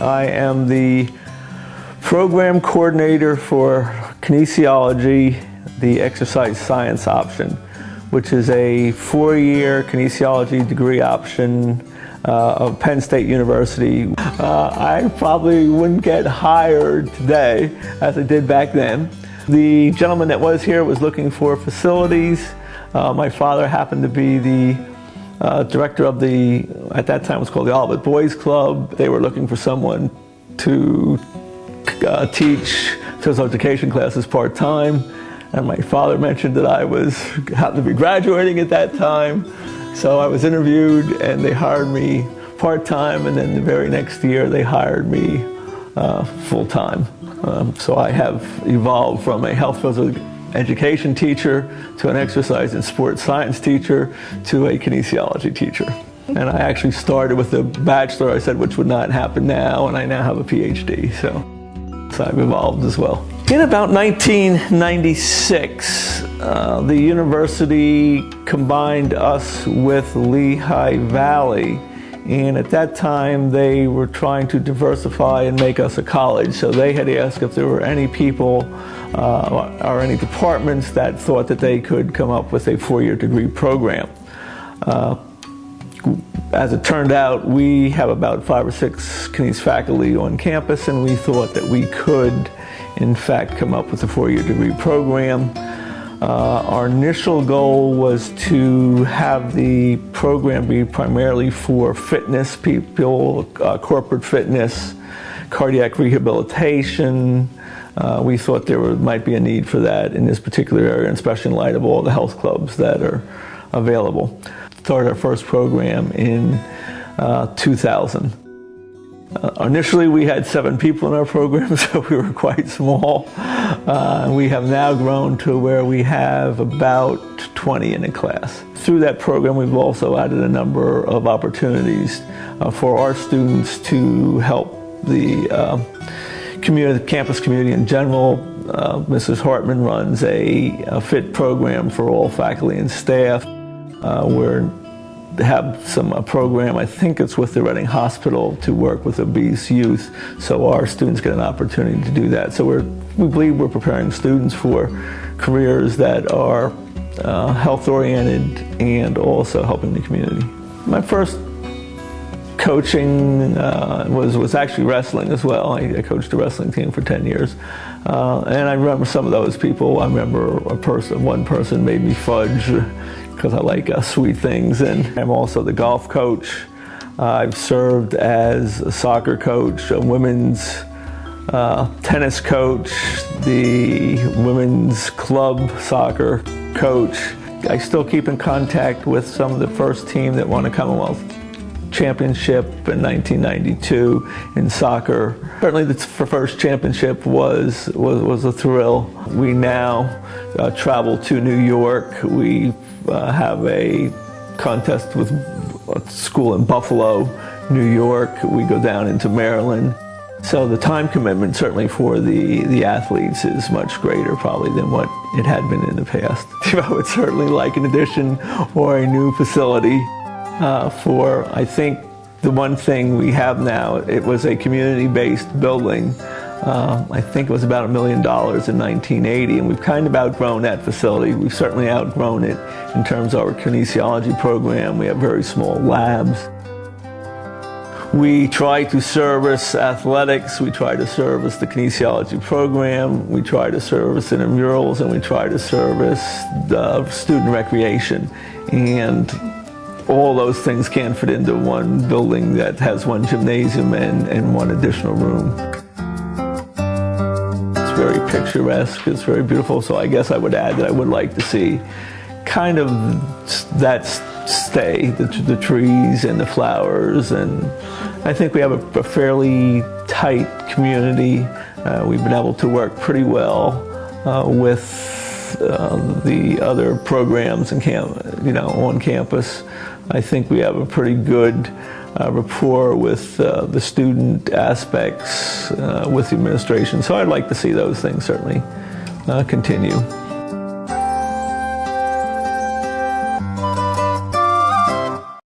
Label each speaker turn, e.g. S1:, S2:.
S1: I am the program coordinator for Kinesiology, the exercise science option, which is a 4-year kinesiology degree option of Penn State University. I probably wouldn't get hired today as I did back then. The gentleman that was here was looking for facilities. My father happened to be the director of the, at that time it was called the Olivet Boys Club. They were looking for someone to teach physical education classes part-time. And my father mentioned that I happened to be graduating at that time. So I was interviewed and they hired me part-time, and then the very next year they hired me full-time. So I have evolved from a health physical education teacher to an exercise and sports science teacher to a kinesiology teacher. And I actually started with a bachelor, I said, which would not happen now, and I now have a PhD, so I've evolved as well. In about 1996, the university combined us with Lehigh Valley, and at that time they were trying to diversify and make us a college, so they had asked if there were any people or any departments that thought that they could come up with a 4-year degree program. As it turned out, we have about 5 or 6 kines faculty on campus, and we thought that we could, in fact, come up with a 4-year degree program. Our initial goal was to have the program be primarily for fitness people, corporate fitness, cardiac rehabilitation. We thought there might be a need for that in this particular area, and especially in light of all the health clubs that are available. Started our first program in 2000. Initially we had 7 people in our program, so we were quite small. We have now grown to where we have about 20 in a class. Through that program we've also added a number of opportunities for our students to help the campus community in general. Mrs. Hartman runs a FIT program for all faculty and staff. We have a program, I think it's with the Reading Hospital, to work with obese youth, so our students get an opportunity to do that. So we believe we're preparing students for careers that are health-oriented and also helping the community. My first coaching was actually wrestling as well. I coached a wrestling team for 10 years. And I remember some of those people. I remember one person made me fudge because I like sweet things, and I'm also the golf coach. I've served as a soccer coach, a women's tennis coach, the women's club soccer coach. I still keep in contact with some of the first team that won a Commonwealth Championship in 1992 in soccer. Certainly the first championship was a thrill. We now travel to New York. We have a contest with a school in Buffalo, New York. We go down into Maryland. So the time commitment certainly for the athletes is much greater probably than what it had been in the past. I would certainly like an addition or a new facility. I think the one thing we have now, it was a community-based building. I think it was about $1 million in 1980, and we've kind of outgrown that facility. We've certainly outgrown it in terms of our kinesiology program. We have very small labs. We try to service athletics, we try to service the kinesiology program, we try to service intramurals, and we try to service the student recreation. And all those things can't fit into one building that has one gymnasium and one additional room. It's very picturesque, it's very beautiful, so I guess I would add that I would like to see kind of that stay, the trees and the flowers, and I think we have a fairly tight community. We've been able to work pretty well with the other programs on campus. I think we have a pretty good rapport with the student aspects, with the administration. So I'd like to see those things certainly continue.